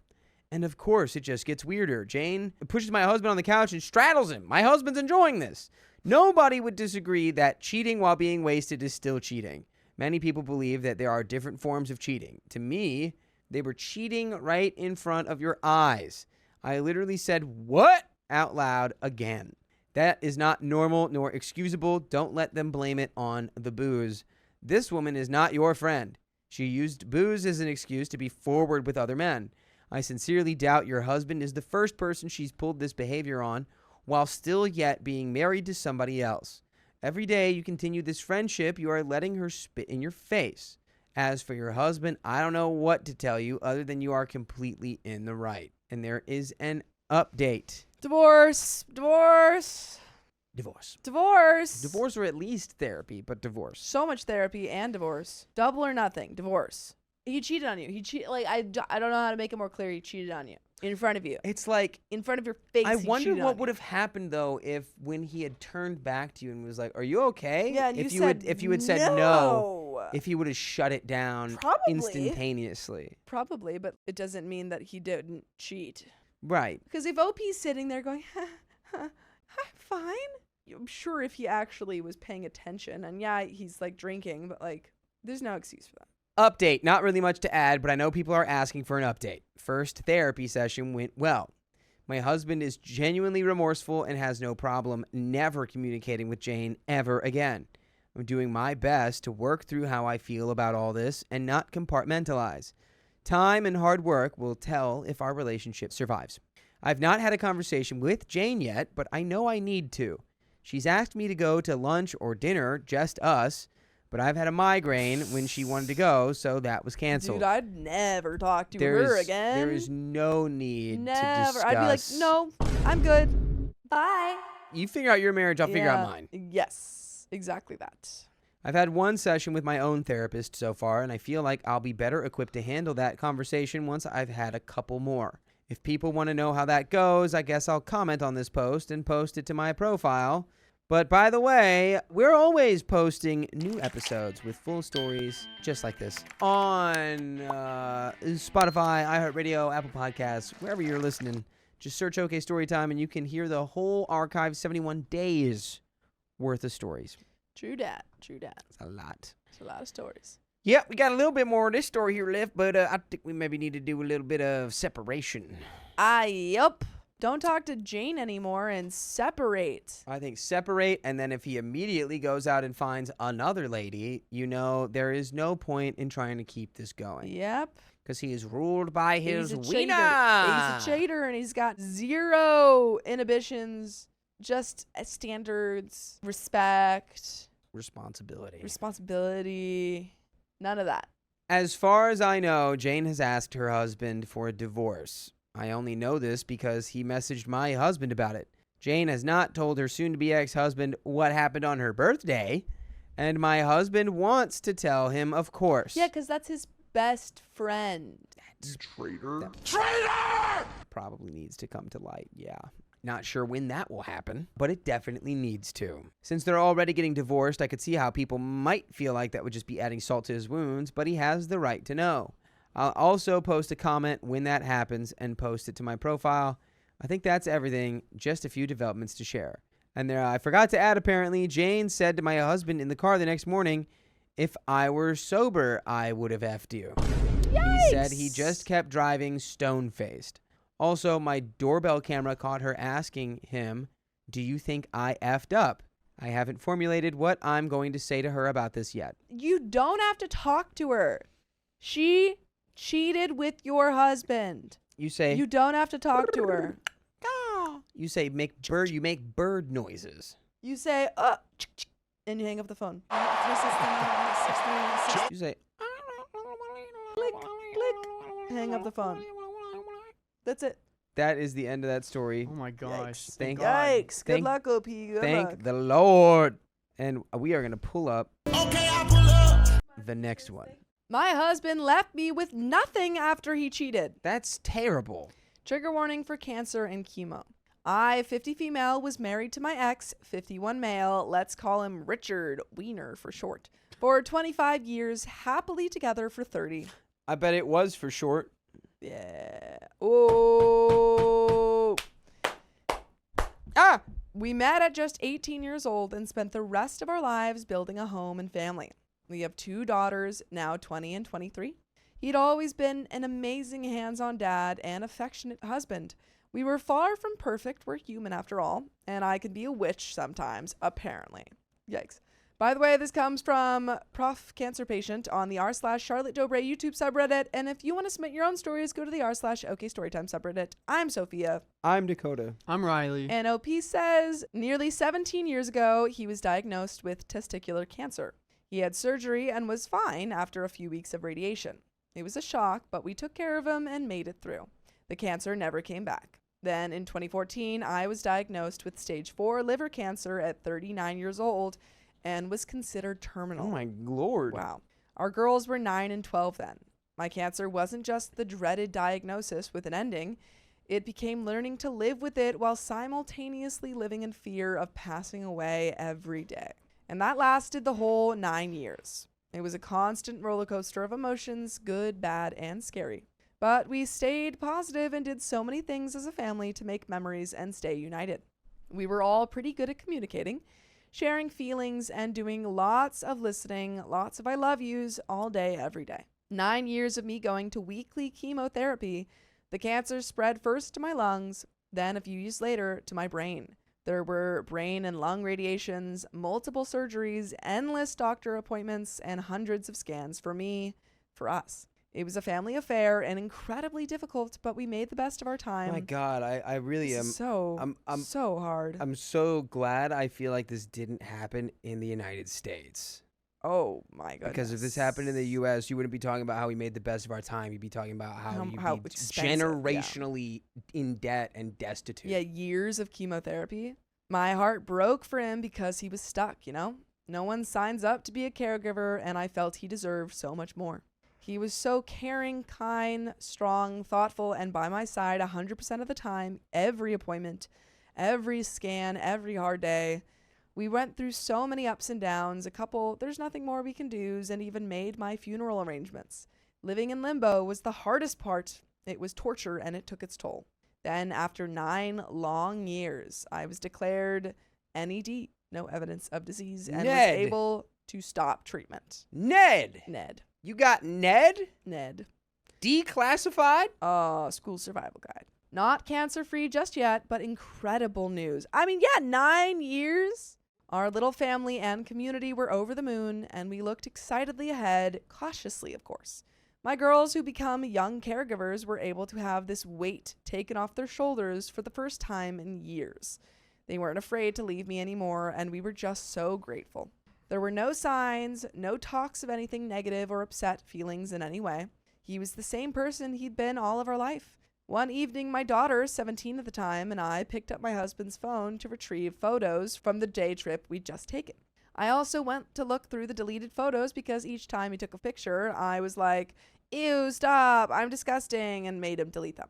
And of course, it just gets weirder. Jane pushes my husband on the couch and straddles him. My husband's enjoying this. Nobody would disagree that cheating while being wasted is still cheating. Many people believe that there are different forms of cheating. To me, they were cheating right in front of your eyes. I literally said, "What?" out loud again. That is not normal nor excusable. Don't let them blame it on the booze. This woman is not your friend. She used booze as an excuse to be forward with other men. I sincerely doubt your husband is the first person she's pulled this behavior on while still yet being married to somebody else. Every day you continue this friendship, you are letting her spit in your face. As for your husband, I don't know what to tell you other than you are completely in the right. And there is an update. Divorce. Divorce. Divorce or at least therapy, but divorce. So much therapy and divorce. Double or nothing. Divorce. He cheated on you. I don't know how to make it more clear. He cheated on you in front of you. It's like in front of your face. I wonder what would have happened though if when he had turned back to you and was like, "Are you okay?" Yeah, and if you had said no, if he would have shut it down Probably. instantaneously. Probably, but it doesn't mean that he didn't cheat. Right. Because if OP's sitting there going, fine, I'm sure if he actually was paying attention, and yeah, he's like drinking, but like, there's no excuse for that. Update. Not really much to add, but I know people are asking for an update. First therapy session went well. My husband is genuinely remorseful and has no problem never communicating with Jane ever again. I'm doing my best to work through how I feel about all this and not compartmentalize. Time and hard work will tell if our relationship survives. I've not had a conversation with Jane yet, but I know I need to. She's asked me to go to lunch or dinner, just us, but I've had a migraine when she wanted to go, so that was canceled. Dude, I'd never talk to her again. There is no need to discuss. I'd be like, no, I'm good. Bye. You figure out your marriage, I'll figure out mine. Yes, exactly that. I've had one session with my own therapist so far, and I feel like I'll be better equipped to handle that conversation once I've had a couple more. If people want to know how that goes, I guess I'll comment on this post and post it to my profile. But by the way, we're always posting new episodes with full stories just like this on Spotify, iHeartRadio, Apple Podcasts, wherever you're listening. Just search OK Storytime and you can hear the whole archive, 71 days worth of stories. True dat. True dat. It's a lot. It's a lot of stories. Yeah, we got a little bit more of this story here left, but I think we maybe need to do a little bit of separation. Yup. Don't talk to Jane anymore and separate. I think separate, and then if he immediately goes out and finds another lady, you know, there is no point in trying to keep this going. Yep. Because he is ruled by his He's a wiener. cheater. He's a cheater, and he's got zero inhibitions, just standards, respect, responsibility, none of that. As far as I know, Jane has asked her husband for a divorce. I only know this because he messaged my husband about it. Jane has not told her soon-to-be ex-husband what happened on her birthday, and my husband wants to tell him, of course. Yeah, because that's his best friend. Traitor. Probably needs to come to light, yeah. Not sure when that will happen, but it definitely needs to. Since they're already getting divorced, I could see how people might feel like that would just be adding salt to his wounds, but he has the right to know. I'll also post a comment when that happens and post it to my profile. I think that's everything, just a few developments to share. And there, I forgot to add, apparently, Jane said to my husband in the car the next morning, if I were sober, I would have effed you. Yikes! He said he just kept driving stone-faced. Also, my doorbell camera caught her asking him, do you think I effed up? I haven't formulated what I'm going to say to her about this yet. You don't have to talk to her. She cheated with your husband. You say... You don't have to talk to her. You say you make bird noises. You say, and you hang up the phone. You say... Click, click. Hang up the phone. That's it. That is the end of that story. Oh my gosh. Yikes. Thank Yikes. Good luck, OP. Thank the Lord. And we are going to pull up the next one. My husband left me with nothing after he cheated. That's terrible. Trigger warning for cancer and chemo. I, 50 female, was married to my ex, 51 male, let's call him Richard, Wiener for short, for 25 years, happily together for 30. I bet it was for short. Yeah. Oh. We met at just 18 years old and spent the rest of our lives building a home and family. We have 2 daughters, now 20 and 23. He'd always been an amazing hands-on dad and affectionate husband. We were far from perfect. We're human after all. And I can be a witch sometimes, apparently. Yikes. By the way, this comes from Prof. Cancer Patient on the r/charlottedobreyoutube subreddit. And if you want to submit your own stories, go to the r/OK Storytime subreddit. I'm Sophia. I'm Dakota. I'm Riley. And OP says, nearly 17 years ago, he was diagnosed with testicular cancer. He had surgery and was fine after a few weeks of radiation. It was a shock, but we took care of him and made it through. The cancer never came back. Then in 2014, I was diagnosed with stage 4 liver cancer at 39 years old and was considered terminal. Oh my Lord. Wow. Our girls were 9 and 12 then. My cancer wasn't just the dreaded diagnosis with an ending. It became learning to live with it while simultaneously living in fear of passing away every day. And that lasted the whole 9 years. It was a constant roller coaster of emotions, good, bad, and scary. But we stayed positive and did so many things as a family to make memories and stay united. We were all pretty good at communicating, sharing feelings, and doing lots of listening, lots of I love yous all day, every day. 9 years of me going to weekly chemotherapy. The cancer spread first to my lungs, then a few years later to my brain. There were brain and lung radiations, multiple surgeries, endless doctor appointments, and hundreds of scans for me, for us. It was a family affair and incredibly difficult, but we made the best of our time. My God, I really am. So hard. I'm so glad I feel like this didn't happen in the United States. Oh my goodness. Because if this happened in the U.S., you wouldn't be talking about how we made the best of our time. You'd be talking about how you'd be generationally in debt and destitute. Yeah, years of chemotherapy. My heart broke for him because he was stuck, No one signs up to be a caregiver, and I felt he deserved so much more. He was so caring, kind, strong, thoughtful, and by my side 100% of the time, every appointment, every scan, every hard day. We went through so many ups and downs, a couple there's nothing more we can do's, and even made my funeral arrangements. Living in limbo was the hardest part. It was torture, and it took its toll. Then, after 9 long years, I was declared NED, no evidence of disease, and was able to stop treatment. Ned. You got Ned? Declassified? School survival guide. Not cancer-free just yet, but incredible news. 9 years. Our little family and community were over the moon, and we looked excitedly ahead, cautiously, of course. My girls who become young caregivers were able to have this weight taken off their shoulders for the first time in years. They weren't afraid to leave me anymore, and we were just so grateful. There were no signs, no talks of anything negative or upset feelings in any way. He was the same person he'd been all of our life. One evening, my daughter, 17 at the time, and I picked up my husband's phone to retrieve photos from the day trip we'd just taken. I also went to look through the deleted photos because each time he took a picture, I was like, "Ew, stop, I'm disgusting," and made him delete them.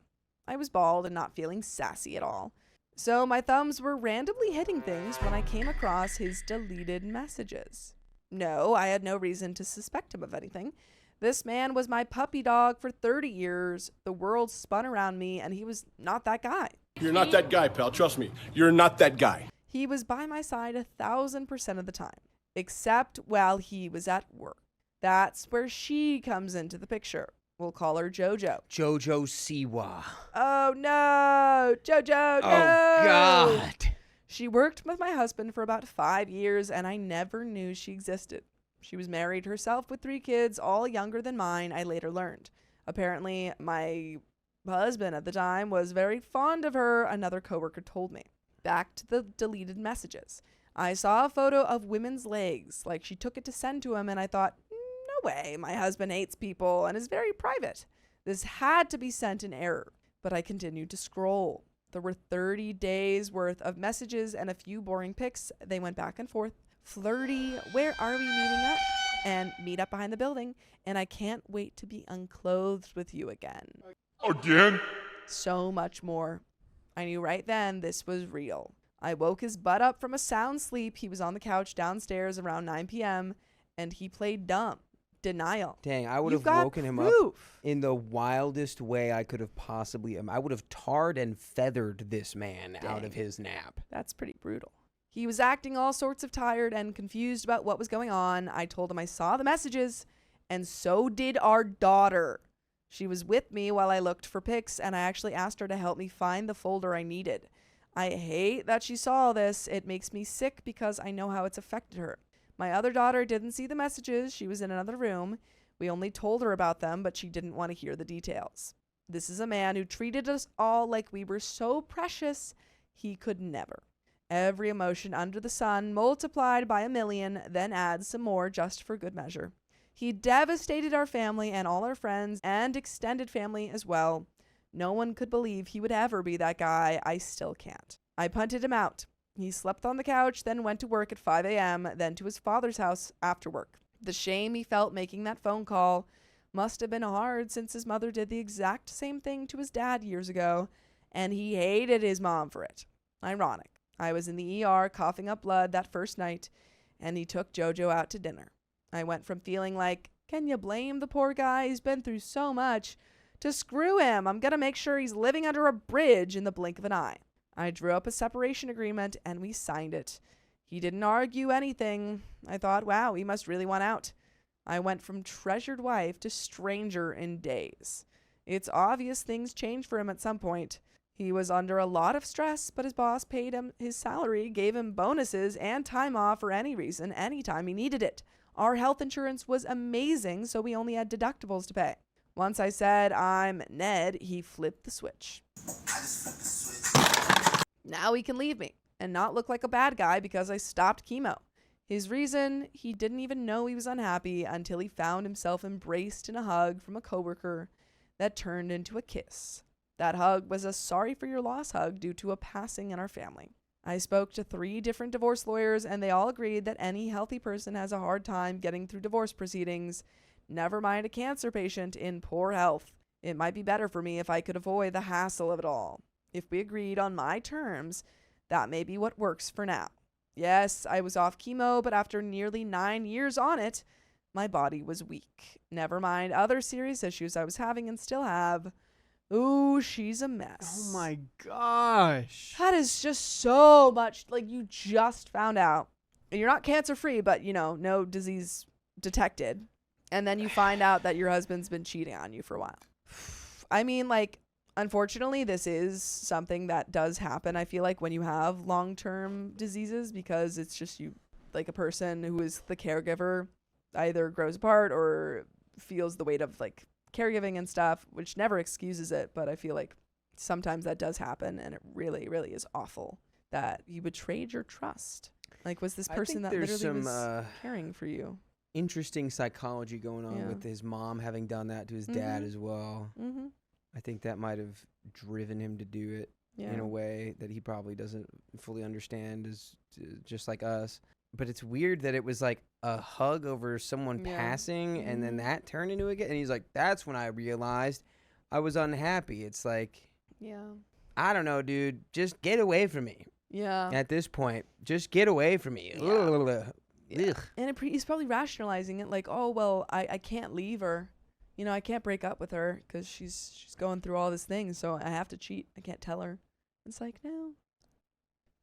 I was bald and not feeling sassy at all. So my thumbs were randomly hitting things when I came across his deleted messages. No, I had no reason to suspect him of anything. This man was my puppy dog for 30 years. The world spun around me, and he was not that guy. You're not that guy, pal. Trust me. You're not that guy. He was by my side 1,000% of the time, except while he was at work. That's where she comes into the picture. We'll call her JoJo. JoJo Siwa. Oh, no. JoJo, no. Oh, God. She worked with my husband for about 5 years, and I never knew she existed. She was married herself with 3 kids, all younger than mine, I later learned. Apparently, my husband at the time was very fond of her, another coworker told me. Back to the deleted messages. I saw a photo of women's legs, like she took it to send to him, and I thought, no way, my husband hates people and is very private. This had to be sent in error, but I continued to scroll. There were 30 days worth of messages and a few boring pics. They went back and forth. Flirty, where are we meeting up? And meet up behind the building. And I can't wait to be unclothed with you again. Again? So much more. I knew right then this was real. I woke his butt up from a sound sleep. He was on the couch downstairs around 9 p.m. and he played dumb. Denial. Dang, I would have woken him up in the wildest way I could have possibly. I would have tarred and feathered this man out of his nap. That's pretty brutal. He was acting all sorts of tired and confused about what was going on. I told him I saw the messages, and so did our daughter. She was with me while I looked for pics, and I actually asked her to help me find the folder I needed. I hate that she saw this. It makes me sick because I know how it's affected her. My other daughter didn't see the messages. She was in another room. We only told her about them, but she didn't want to hear the details. This is a man who treated us all like we were so precious he could never. Every emotion under the sun multiplied by 1,000,000, then adds some more just for good measure. He devastated our family and all our friends and extended family as well. No one could believe he would ever be that guy. I still can't. I punted him out. He slept on the couch, then went to work at 5 a.m., then to his father's house after work. The shame he felt making that phone call must have been hard since his mother did the exact same thing to his dad years ago, and he hated his mom for it. Ironic. I was in the ER coughing up blood that first night, and he took JoJo out to dinner. I went from feeling like, can you blame the poor guy? He's been through so much, to screw him. I'm going to make sure he's living under a bridge in the blink of an eye. I drew up a separation agreement and we signed it. He didn't argue anything. I thought, wow, he must really want out. I went from treasured wife to stranger in days. It's obvious things changed for him at some point. He was under a lot of stress, but his boss paid him his salary, gave him bonuses and time off for any reason, anytime he needed it. Our health insurance was amazing, so we only had deductibles to pay. Once I said, I'm Ned, he flipped the switch. Now he can leave me and not look like a bad guy because I stopped chemo. His reason, he didn't even know he was unhappy until he found himself embraced in a hug from a coworker that turned into a kiss. That hug was a sorry for your loss hug due to a passing in our family. I spoke to 3 different divorce lawyers and they all agreed that any healthy person has a hard time getting through divorce proceedings, never mind a cancer patient in poor health. It might be better for me if I could avoid the hassle of it all. If we agreed on my terms, that may be what works for now. Yes, I was off chemo, but after nearly 9 years on it, my body was weak. Never mind other serious issues I was having and still have. Ooh, she's a mess. Oh my gosh. That is just so much. Like, you just found out. You're not cancer free, but, no disease detected. And then you find out that your husband's been cheating on you for a while. I mean, like, unfortunately, this is something that does happen, I feel like, when you have long-term diseases, because it's just you, like, a person who is the caregiver either grows apart or feels the weight of, like, caregiving and stuff, which never excuses it, but I feel like sometimes that does happen, and it really, really is awful that you betrayed your trust. Like, was this person that literally was caring for you? Interesting psychology going on with his mom having done that to his dad as well. Mm-hmm. I think that might have driven him to do it in a way that he probably doesn't fully understand, is just like us. But it's weird that it was like a hug over someone passing and then that turned into a... And he's like, that's when I realized I was unhappy. It's like, I don't know, dude. Just get away from me. Yeah. At this point, just get away from me. Yeah. And he's probably rationalizing it like, oh, well, I can't leave her. I can't break up with her because she's going through all this thing, so I have to cheat. I can't tell her. It's like, no.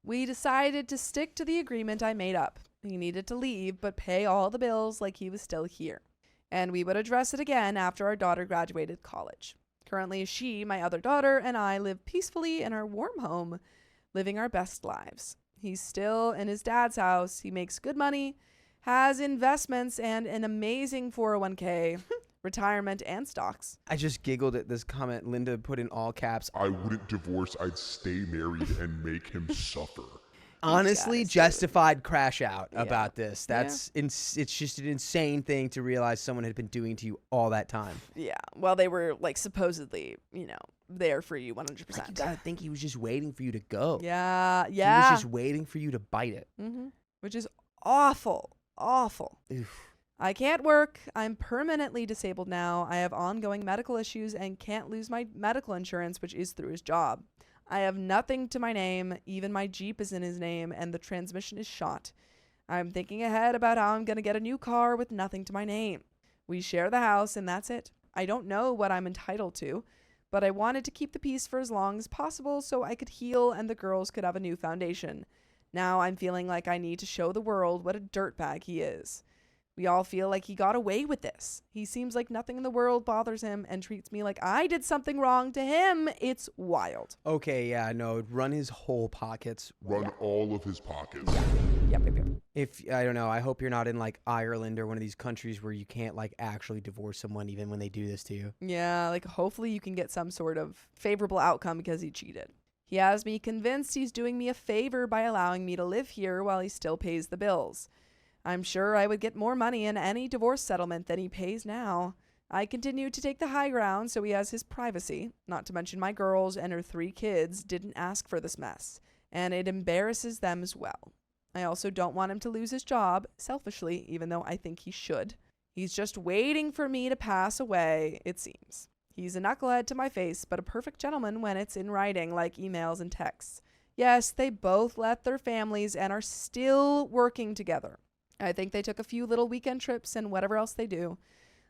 We decided to stick to the agreement I made up. He needed to leave, but pay all the bills like he was still here. And we would address it again after our daughter graduated college. Currently, she, my other daughter, and I live peacefully in our warm home, living our best lives. He's still in his dad's house. He makes good money, has investments, and an amazing 401k. Retirement and stocks. I just giggled at this comment Linda put in all caps. I wouldn't divorce. I'd stay married and make him suffer. Honestly, justified crash out about this. That's it's just an insane thing to realize someone had been doing to you all that time. Yeah. Well, they were like supposedly, there for you 100%. Like, you gotta think he was just waiting for you to go. Yeah. He was just waiting for you to bite it. Mm-hmm. Which is awful. Awful. Oof. I can't work. I'm permanently disabled now. I have ongoing medical issues and can't lose my medical insurance, which is through his job. I have nothing to my name. Even my Jeep is in his name, and the transmission is shot. I'm thinking ahead about how I'm going to get a new car with nothing to my name. We share the house, and that's it. I don't know what I'm entitled to, but I wanted to keep the peace for as long as possible so I could heal and the girls could have a new foundation. Now I'm feeling like I need to show the world what a dirtbag he is. We all feel like he got away with this. He seems like nothing in the world bothers him and treats me like I did something wrong to him. It's wild. Okay, yeah, no, run his whole pockets. Run all of his pockets. Yep. If, I don't know, I hope you're not in like Ireland or one of these countries where you can't like actually divorce someone even when they do this to you. Yeah, like hopefully you can get some sort of favorable outcome because he cheated. He has me convinced he's doing me a favor by allowing me to live here while he still pays the bills. I'm sure I would get more money in any divorce settlement than he pays now. I continue to take the high ground so he has his privacy, not to mention my girls and her 3 kids didn't ask for this mess, and it embarrasses them as well. I also don't want him to lose his job, selfishly, even though I think he should. He's just waiting for me to pass away, it seems. He's a knucklehead to my face, but a perfect gentleman when it's in writing, like emails and texts. Yes, they both left their families and are still working together. I think they took a few little weekend trips and whatever else they do.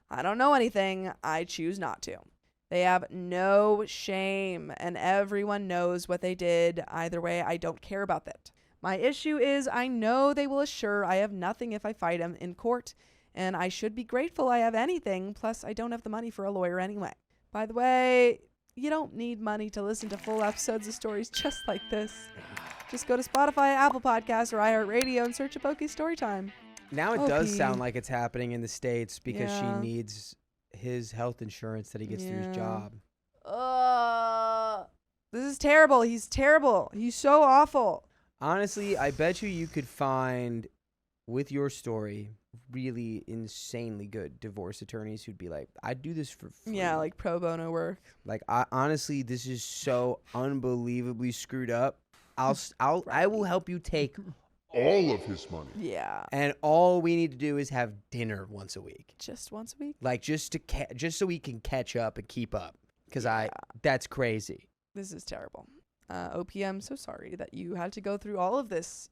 I don't know anything. I choose not to. They have no shame, and everyone knows what they did. Either way, I don't care about that. My issue is I know they will assure I have nothing if I fight him in court, and I should be grateful I have anything, plus I don't have the money for a lawyer anyway. By the way, you don't need money to listen to full episodes of stories just like this. Just go to Spotify, Apple Podcasts, or iHeartRadio and search Apoki Storytime. Now it OP. does sound like it's happening in the States because Yeah. she needs his health insurance that he gets through his Yeah. job. This is terrible. He's terrible. He's so awful. Honestly, I bet you could find, with your story, really insanely good divorce attorneys who'd be like, I'd do this for free. Yeah, like pro bono work. Like, honestly, this is so unbelievably screwed up. I will help you take, All of his money. Yeah. and all we need to do is have dinner once a week. Just once a week. Like, just so we can catch up and keep up. Because that's crazy. This is terrible. OPM, so sorry that you had to go through all of this,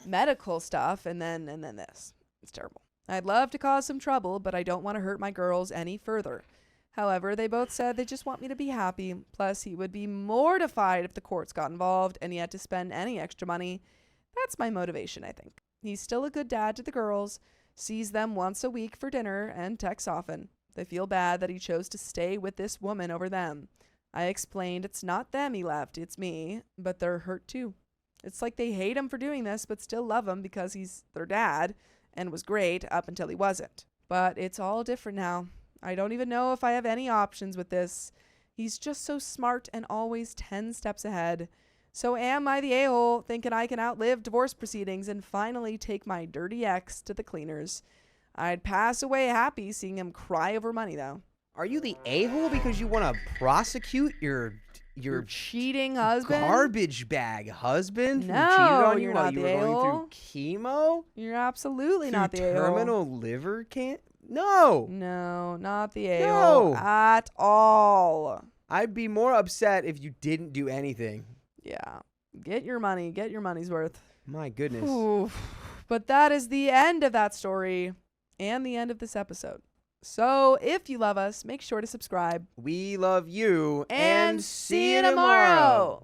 medical stuff and then this. It's terrible. I'd love to cause some trouble, but I don't want to hurt my girls any further. However, they both said they just want me to be happy. Plus, he would be mortified if the courts got involved and he had to spend any extra money. That's my motivation, I think. He's still a good dad to the girls, sees them once a week for dinner, and texts often. They feel bad that he chose to stay with this woman over them. I explained it's not them he left, it's me, but they're hurt too. It's like they hate him for doing this, but still love him because he's their dad and was great up until he wasn't. But it's all different now. I don't even know if I have any options with this. He's just so smart and always 10 steps ahead. So am I the a-hole thinking I can outlive divorce proceedings and finally take my dirty ex to the cleaners? I'd pass away happy seeing him cry over money, though. Are you the a-hole because you want to prosecute your cheating husband? garbage bag husband who No, cheated on you you're while not you the were going a-hole. through chemo? You're absolutely Through not the a-hole. terminal liver cancer? No. No, not the a-hole No. at all. I'd be more upset if you didn't do anything. Yeah. Get your money. Get your money's worth. My goodness. Oof. But that is the end of that story and the end of this episode. So if you love us, make sure to subscribe. We love you And see you tomorrow.